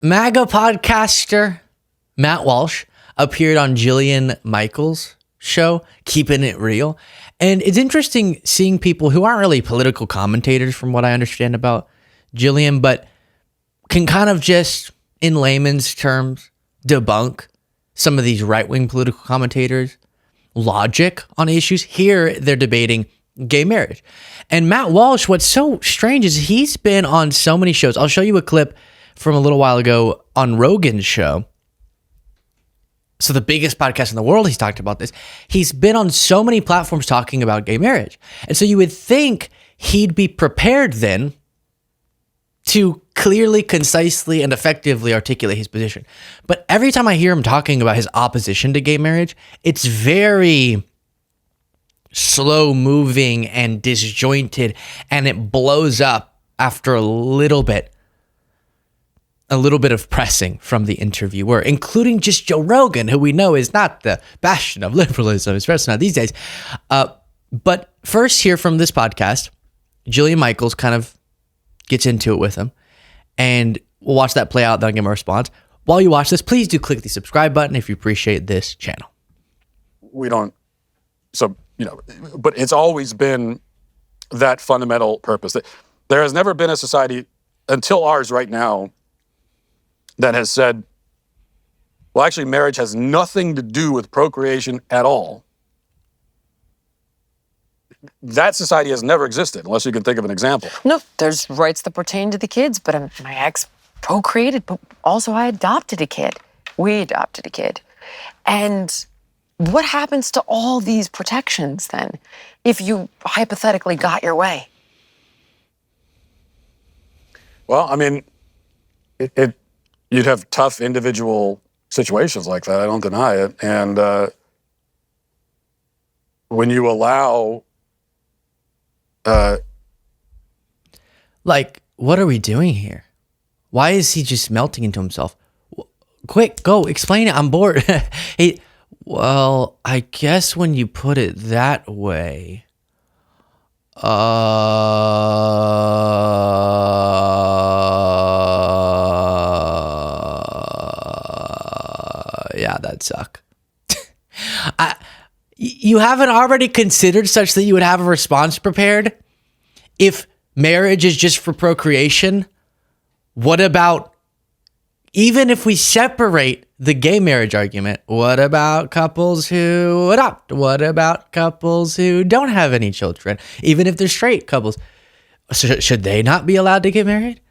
MAGA podcaster Matt Walsh appeared on Jillian Michaels' show, Keeping It Real. And it's interesting seeing people who aren't really political commentators, from what I understand about Jillian, but can kind of just, in layman's terms, debunk some of these right-wing political commentators' logic on issues. Here, they're debating gay marriage. And Matt Walsh, what's so strange is he's been on so many shows. I'll show you a clip from a little while ago on Rogan's show. So the biggest podcast in the world, he's talked about this. He's been on so many platforms talking about gay marriage. And so you would think he'd be prepared then to clearly, concisely, and effectively articulate his position. But every time I hear him talking about his opposition to gay marriage, it's very slow moving and disjointed, and it blows up after a little bit of pressing from the interviewer, including just Joe Rogan, who we know is not the bastion of liberalism, especially not these days. But first, hear from this podcast, Jillian Michaels kind of gets into it with him, and we'll watch that play out, then I'll give him a response. While you watch this, please do click the subscribe button if you appreciate this channel. But it's always been that fundamental purpose. There has never been a society until ours right now that has said, well, actually, marriage has nothing to do with procreation at all. That society has never existed, unless you can think of an example. No, there's rights that pertain to the kids, but my ex procreated, but also I adopted a kid. We adopted a kid. And what happens to all these protections then, if you hypothetically got your way? Well, I mean, you'd have tough individual situations like that. I don't deny it. And when you allow, what are we doing here? Why is he just melting into himself? Quick, go explain it. I'm bored. Well, I guess when you put it that way, yeah, that'd suck. You haven't already considered such that you would have a response prepared? If marriage is just for procreation, what about, even if we separate the gay marriage argument, what about couples who adopt? What about couples who don't have any children? Even if they're straight couples, should they not be allowed to get married?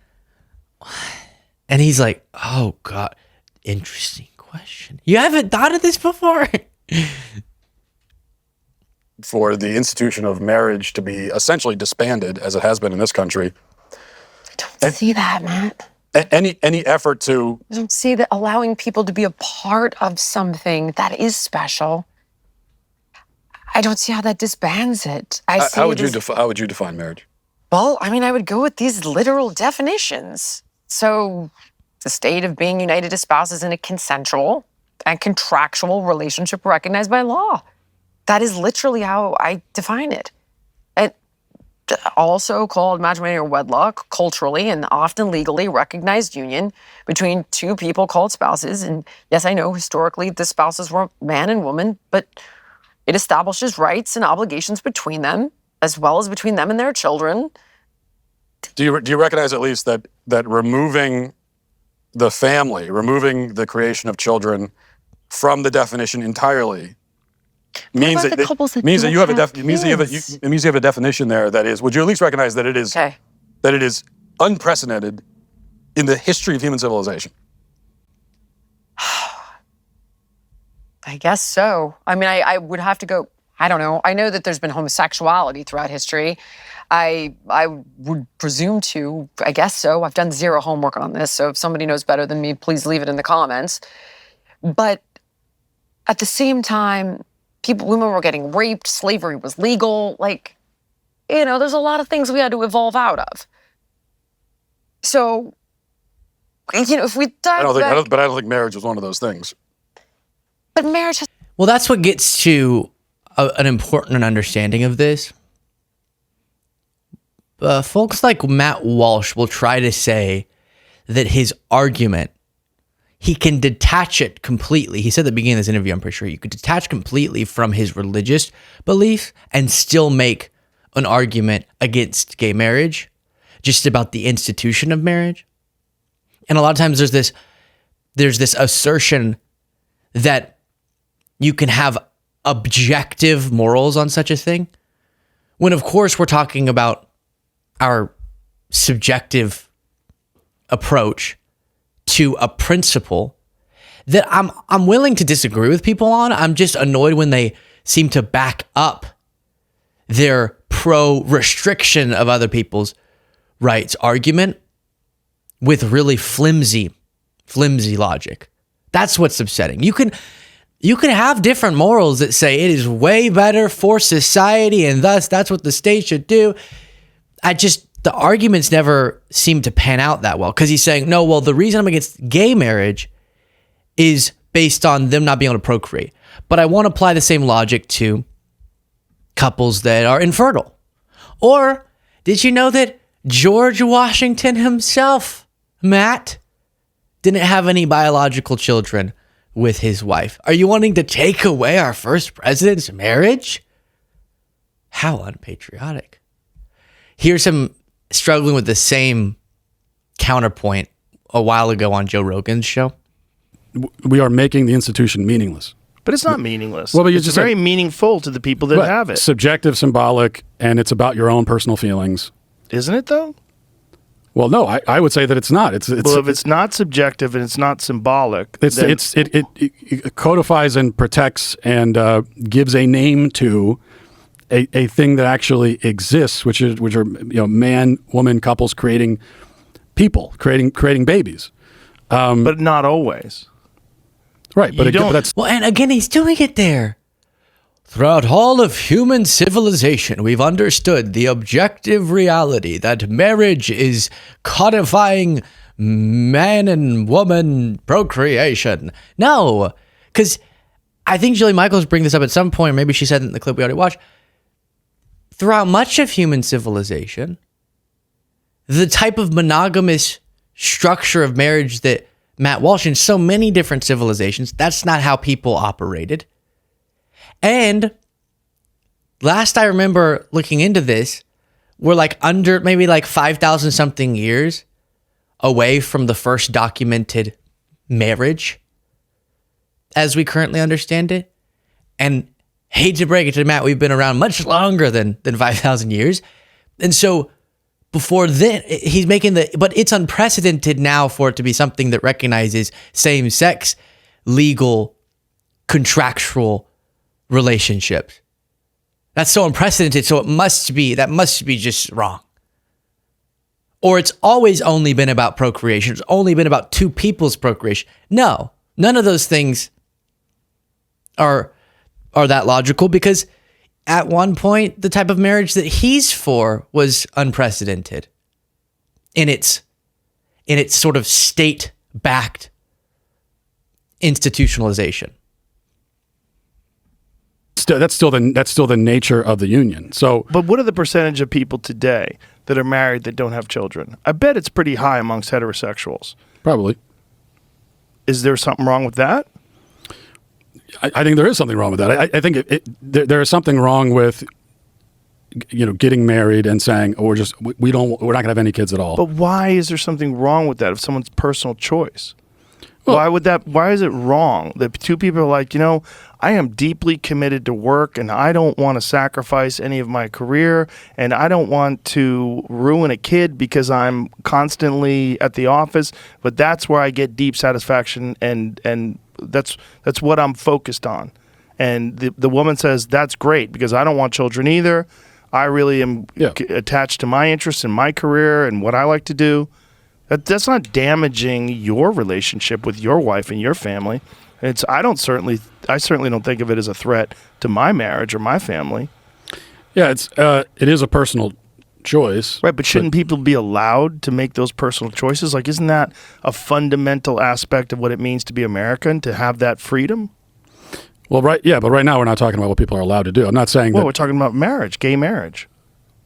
And he's like, oh God, interesting question. You haven't thought of this before? For the institution of marriage to be essentially disbanded, as it has been in this country. I don't see that, Matt. Any effort to... I don't see that allowing people to be a part of something that is special. I don't see how that disbands it. How would you define marriage? Well, I mean, I would go with these literal definitions. So the state of being united as spouses in a consensual and contractual relationship recognized by law. That is literally how I define it. And also called matrimony or wedlock, culturally and often legally recognized union between two people called spouses. And yes, I know historically the spouses were man and woman, but it establishes rights and obligations between them, as well as between them and their children. Do you recognize at least that removing the family, removing the creation of children from the definition entirely means that you have a definition there that is, would you at least recognize that it is that it is unprecedented in the history of human civilization? I guess so. I mean, I would have to go, I don't know. I know that there's been homosexuality throughout history. I would presume to, I guess so. I've done zero homework on this, so if somebody knows better than me, please leave it in the comments. But at the same time, women were getting raped, slavery was legal. There's a lot of things we had to evolve out of. So, if we dive I don't think marriage was one of those things. But marriage has... Well, that's what gets to an important understanding of this. Folks like Matt Walsh will try to say that his argument he can detach it completely. He said at the beginning of this interview, I'm pretty sure, you could detach completely from his religious belief and still make an argument against gay marriage, just about the institution of marriage. And a lot of times there's this assertion that you can have objective morals on such a thing, when of course we're talking about our subjective approach to a principle that I'm willing to disagree with people on. I'm just annoyed when they seem to back up their pro-restriction of other people's rights argument with really flimsy logic. That's what's upsetting. You can have different morals that say it is way better for society and thus that's what the state should do. The arguments never seem to pan out that well, because he's saying, no, well, the reason I'm against gay marriage is based on them not being able to procreate. But I won't apply the same logic to couples that are infertile. Or did you know that George Washington himself, Matt, didn't have any biological children with his wife? Are you wanting to take away our first president's marriage? How unpatriotic. Here's him struggling with the same counterpoint a while ago on Joe Rogan's show. We are making the institution meaningless. But it's not meaningless. Well, but it's very meaningful to the people that have it. Subjective, symbolic, and it's about your own personal feelings. Isn't it, though? Well, no, I would say that it's not. Well, if it's not subjective and it's not symbolic, it codifies and protects and gives a name to a thing that actually exists, which are man, woman couples creating people, creating babies, but not always. Right, but that's well, and again, he's doing it there. Throughout all of human civilization, we've understood the objective reality that marriage is codifying man and woman procreation. No, because I think Jillian Michaels bring this up at some point. Maybe she said it in the clip we already watched. Throughout much of human civilization, the type of monogamous structure of marriage that Matt Walsh in so many different civilizations, that's not how people operated. And last I remember looking into this, we're under maybe 5,000 something years away from the first documented marriage as we currently understand it. And hate to break it to Matt, we've been around much longer than 5,000 years. And so before then, he's making but it's unprecedented now for it to be something that recognizes same-sex, legal, contractual relationships. That's so unprecedented, so that must be just wrong. Or it's always only been about procreation. It's only been about two people's procreation. No, none of those things are that logical, because at one point, the type of marriage that he's for was unprecedented in its sort of state-backed institutionalization. That's still the nature of the union. So, but what are the percentage of people today that are married that don't have children? I bet it's pretty high amongst heterosexuals. Probably. Is there something wrong with that? I think there is something wrong with that. I think there is something wrong with getting married and saying, oh, we're not going to have any kids at all. But why is there something wrong with that? If someone's personal choice, well, why is it wrong that two people are like, I am deeply committed to work and I don't want to sacrifice any of my career and I don't want to ruin a kid because I'm constantly at the office, but that's where I get deep satisfaction and that's what I'm focused on. And the woman says, that's great because I don't want children either. I really am attached to my interests and my career and what I like to do. That's not damaging your relationship with your wife and your family. I certainly don't think of it as a threat to my marriage or my family. Yeah, it is a personal choice. Right, but shouldn't people be allowed to make those personal choices? Isn't that a fundamental aspect of what it means to be American, to have that freedom? Well, but right now we're not talking about what people are allowed to do. I'm not saying that. We're talking about marriage, gay marriage.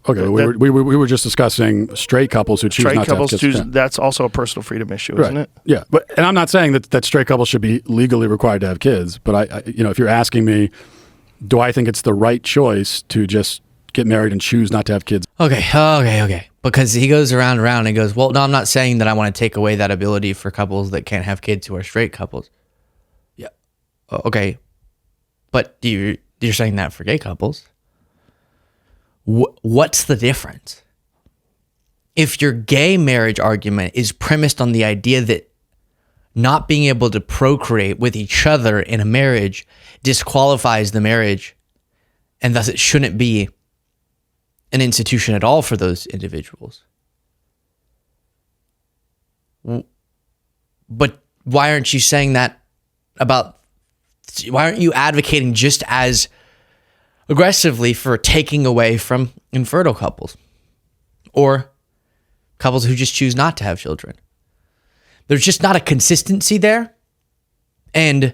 Okay, we were just discussing straight couples who choose not to have kids. That's also a personal freedom issue, isn't it? Yeah, and I'm not saying that straight couples should be legally required to have kids, but I if you're asking me, do I think it's the right choice to just get married and choose not to have kids? Okay. Because he goes around and around and goes, well, no, I'm not saying that I want to take away that ability for couples that can't have kids who are straight couples. Yeah. Okay. But you're saying that for gay couples. What's the difference? If your gay marriage argument is premised on the idea that not being able to procreate with each other in a marriage disqualifies the marriage, and thus it shouldn't be an institution at all for those individuals. But why aren't you saying that why aren't you advocating just as aggressively for taking away from infertile couples or couples who just choose not to have children? There's just not a consistency there. And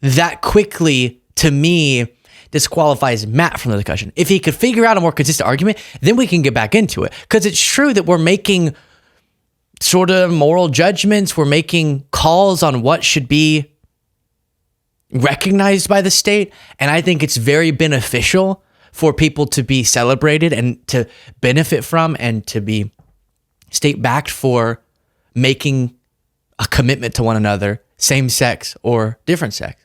that quickly, to me, disqualifies Matt from the discussion. If he could figure out a more consistent argument, then we can get back into it. Because it's true that we're making sort of moral judgments. We're making calls on what should be recognized by the state. And I think it's very beneficial for people to be celebrated and to benefit from and to be state-backed for making a commitment to one another, same sex or different sex.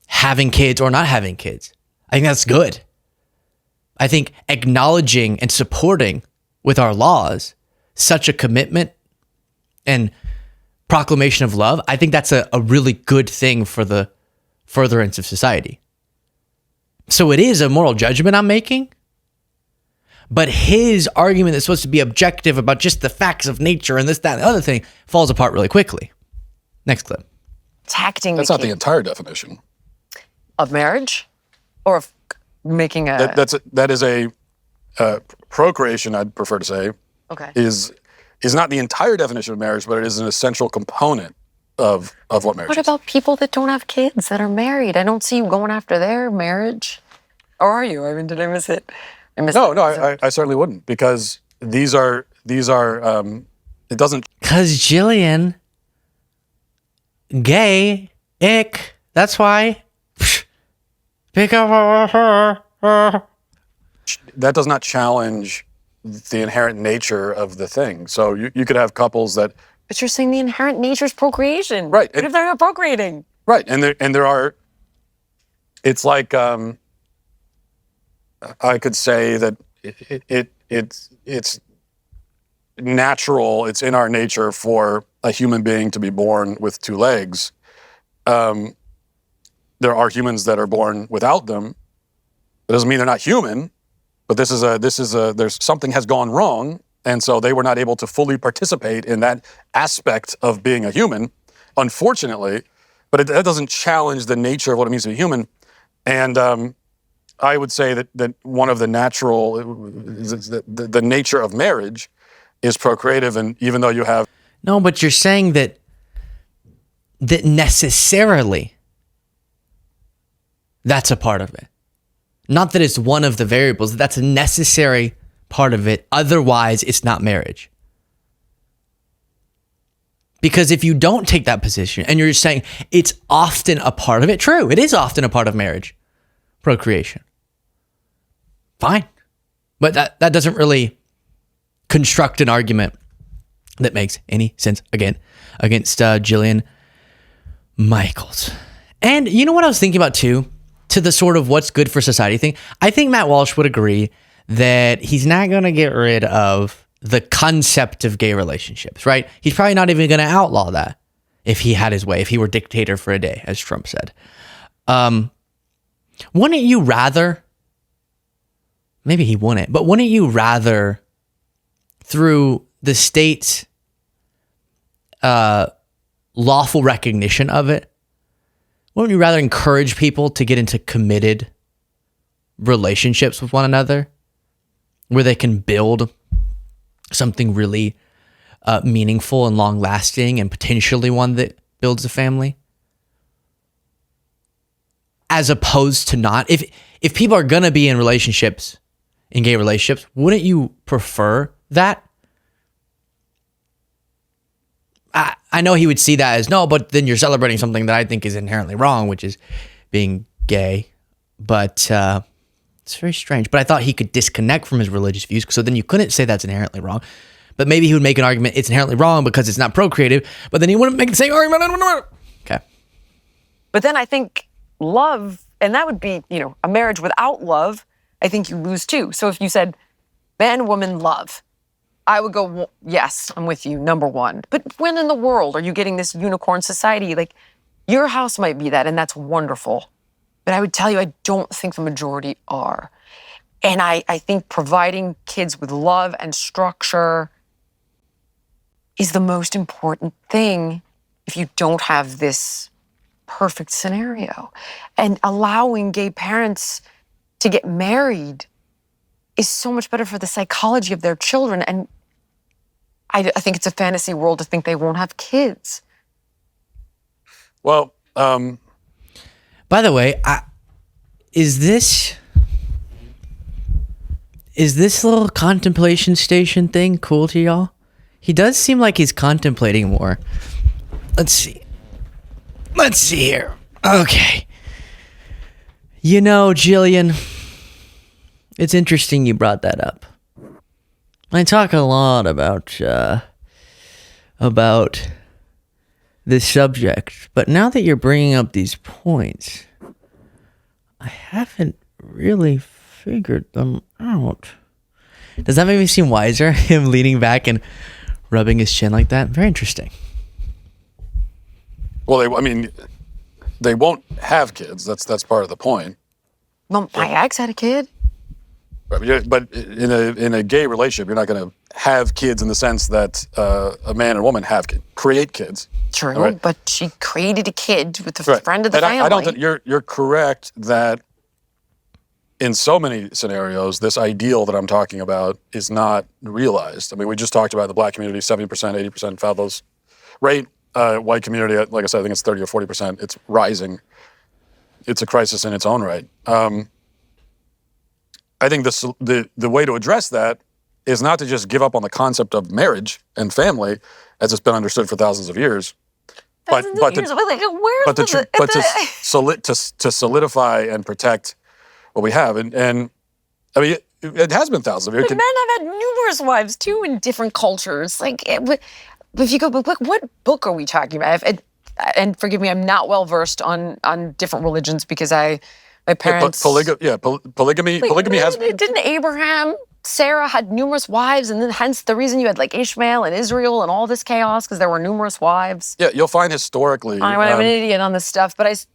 Having kids or not having kids. I think that's good. I think acknowledging and supporting with our laws such a commitment and proclamation of love, I think that's a really good thing for the furtherance of society. So it is a moral judgment I'm making, but his argument that's supposed to be objective about just the facts of nature and this, that, and the other thing falls apart really quickly. Next clip. That's not the entire definition. Of marriage? Or of making a... That is a procreation, I'd prefer to say, okay. is not the entire definition of marriage, but it is an essential component of what marriage is. What about people that don't have kids, that are married? I don't see you going after their marriage. Or are you? I mean, did I miss it? No, I certainly wouldn't, because these are it doesn't... Because Jillian, gay, ick, that's why... Pick up her. That does not challenge the inherent nature of the thing. So you could have couples that... But you're saying the inherent nature is procreation. Right. What if they're not procreating? Right. And there are... It's like... I could say that it's natural, it's in our nature for a human being to be born with two legs. There are humans that are born without them. That doesn't mean they're not human, but there's something has gone wrong, and so they were not able to fully participate in that aspect of being a human, unfortunately. But that doesn't challenge the nature of what it means to be human. And I would say that one of the natural, the nature of marriage is procreative, and even though you have... No, but you're saying that necessarily that's a part of it. Not that it's one of the variables, that's a necessary part of it. Otherwise, it's not marriage. Because if you don't take that position and you're saying it's often a part of it, true, it is often a part of marriage, procreation. Fine. But that doesn't really construct an argument that makes any sense, again, against Jillian Michaels. And you know what I was thinking about too? To the sort of what's good for society thing. I think Matt Walsh would agree that he's not going to get rid of the concept of gay relationships, right? He's probably not even going to outlaw that if he had his way, if he were dictator for a day, as Trump said. Wouldn't you rather, maybe he wouldn't, but wouldn't you rather, through the state's lawful recognition of it, wouldn't you rather encourage people to get into committed relationships with one another where they can build something really meaningful and long-lasting and potentially one that builds a family? as opposed to not. If people are gonna be in relationships, in gay relationships, wouldn't you prefer that? I know he would see that as no, but then you're celebrating something that I think is inherently wrong, which is being gay. But it's very strange. But I thought he could disconnect from his religious views, so then you couldn't say that's inherently wrong. But maybe he would make an argument it's inherently wrong because it's not procreative, but then he wouldn't make the same argument. Okay. But then I think love, and that would be, a marriage without love, I think you lose too. So if you said man, woman, love, I would go, well, yes, I'm with you, number one. But when in the world are you getting this unicorn society? Like, your house might be that, and that's wonderful. But I would tell you, I don't think the majority are. And I think providing kids with love and structure is the most important thing if you don't have this perfect scenario. And allowing gay parents to get married is so much better for the psychology of their children. And I think it's a fantasy world to think they won't have kids. Well, by the way, is this little contemplation station thing cool to y'all? He does seem like he's contemplating more. Let's see here. Okay. Jillian, it's interesting you brought that up. I talk a lot about this subject, but now that you're bringing up these points, I haven't really figured them out. Does that make me seem wiser? Him leaning back and rubbing his chin like that? Very interesting. Well, they won't have kids. That's part of the point. Well, my ex had a kid. Right, but in a gay relationship, you're not going to have kids in the sense that a man and a woman create kids. True, right? But she created a kid with a friend of the family. I don't think you're correct that in so many scenarios, this ideal that I'm talking about is not realized. We just talked about the black community, 70%, 80% fatherless rate. White community, like I said, I think it's 30 or 40%. It's rising. It's a crisis in its own right. I think the way to address that is not to just give up on the concept of marriage and family as it's been understood for thousands of years, but to solidify and protect what we have. And it has been thousands of years. But men have had numerous wives too in different cultures. If you go, what book are we talking about? And forgive me, I'm not well versed on different religions because my parents. Polygamy has. Didn't Abraham, Sarah had numerous wives, and then hence the reason you had Ishmael and Israel and all this chaos because there were numerous wives. Yeah, you'll find historically. I'm an idiot on this stuff, but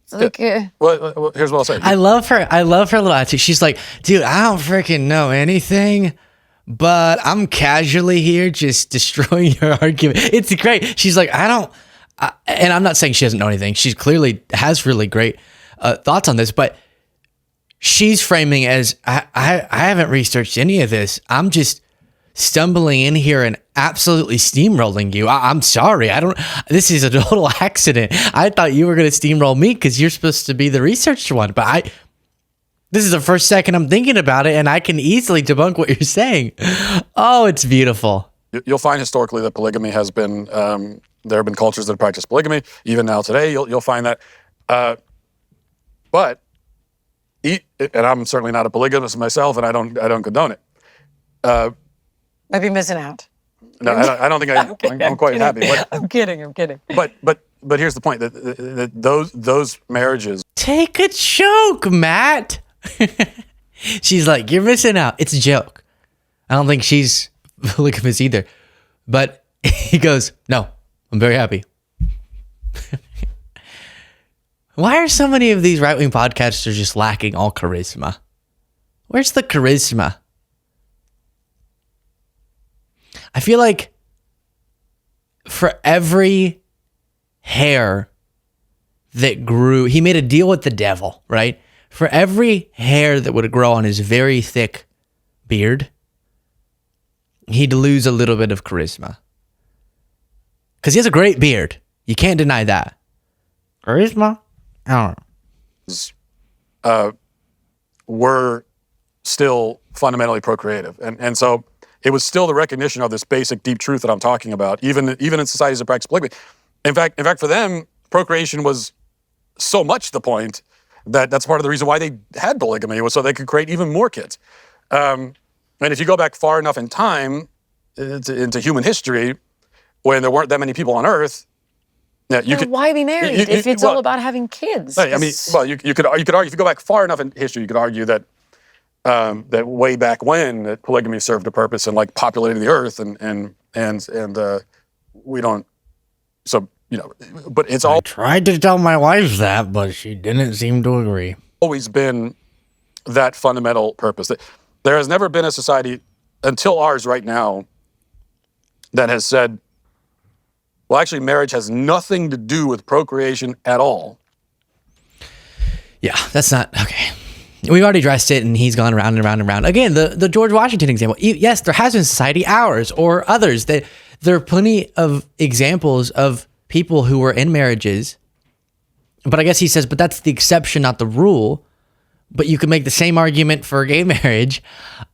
Well, here's what I'll say. I love her little attitude. She's like, dude, I don't freaking know anything, but I'm casually here just destroying your argument. It's great. She's like, and I'm not saying she doesn't know anything. She clearly has really great thoughts on this, but she's framing as I haven't researched any of this. I'm just stumbling in here and absolutely steamrolling you. I'm sorry. This is a total accident. I thought you were going to steamroll me because you're supposed to be the researched one, but this is the first second I'm thinking about it and I can easily debunk what you're saying. Oh, it's beautiful. You'll find historically that polygamy has been, there have been cultures that practice polygamy. Even now today, you'll find that. But I'm certainly not a polygamist myself, and I don't condone it. Might be missing out. No, I don't think I'm quite happy. But, I'm kidding. But here's the point: that those marriages. Take a joke, Matt. She's like, you're missing out. It's a joke. I don't think she's polygamous either. But he goes, no, I'm very happy. Why are so many of these right-wing podcasters just lacking all charisma? Where's the charisma? I feel like for every hair that grew, he made a deal with the devil, right? For every hair that would grow on his very thick beard, he'd lose a little bit of charisma. Because he has a great beard. You can't deny that. Charisma? I don't know. were still fundamentally procreative. And so it was still the recognition of this basic deep truth that I'm talking about, even in societies that practice polygamy. In fact, for them, procreation was so much the point that that's part of the reason why they had polygamy, was so they could create even more kids. And if you go back far enough in time into human history, when there weren't that many people on Earth, why be married if it's all about having kids? I mean, well, you could argue, if you go back far enough in history, you could argue that that way back when that polygamy served a purpose in like populating the Earth, and we don't. So but it's all. I tried to tell my wife that, but she didn't seem to agree. Always been that fundamental purpose. There has never been a society until ours right now that has said, well, actually, marriage has nothing to do with procreation at all. Yeah, that's not okay. We've already addressed it, and he's gone around and around and around. Again, the George Washington example. Yes, there has been society, ours or others. That there are plenty of examples of people who were in marriages. But I guess he says, but that's the exception, not the rule. But you could make the same argument for gay marriage.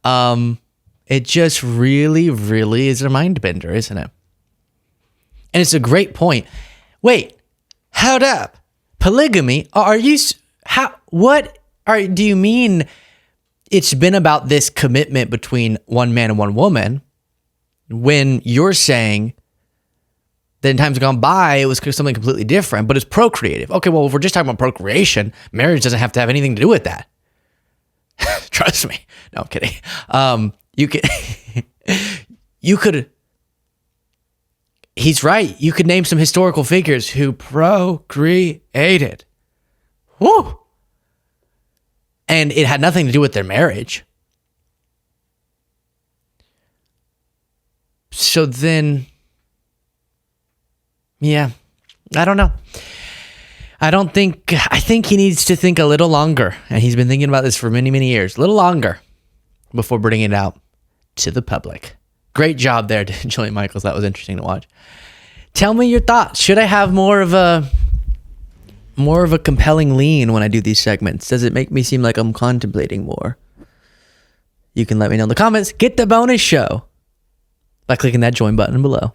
It just really, really is a mind bender, isn't it? And it's a great point. Wait, hold up. Polygamy? Do you mean it's been about this commitment between one man and one woman, when you're saying that in times gone by, it was something completely different, but it's procreative? Okay, well, if we're just talking about procreation, marriage doesn't have to have anything to do with that. Trust me. No, I'm kidding. You could, he's right. You could name some historical figures who procreated. Woo! And it had nothing to do with their marriage. So then, yeah, I don't know. I think he needs to think a little longer. And he's been thinking about this for many, many years. A little longer before bringing it out to the public. Great job there, Jillian Michaels. That was interesting to watch. Tell me your thoughts. Should I have more of a compelling lean when I do these segments? Does it make me seem like I'm contemplating more? You can let me know in the comments. Get the bonus show by clicking that join button below.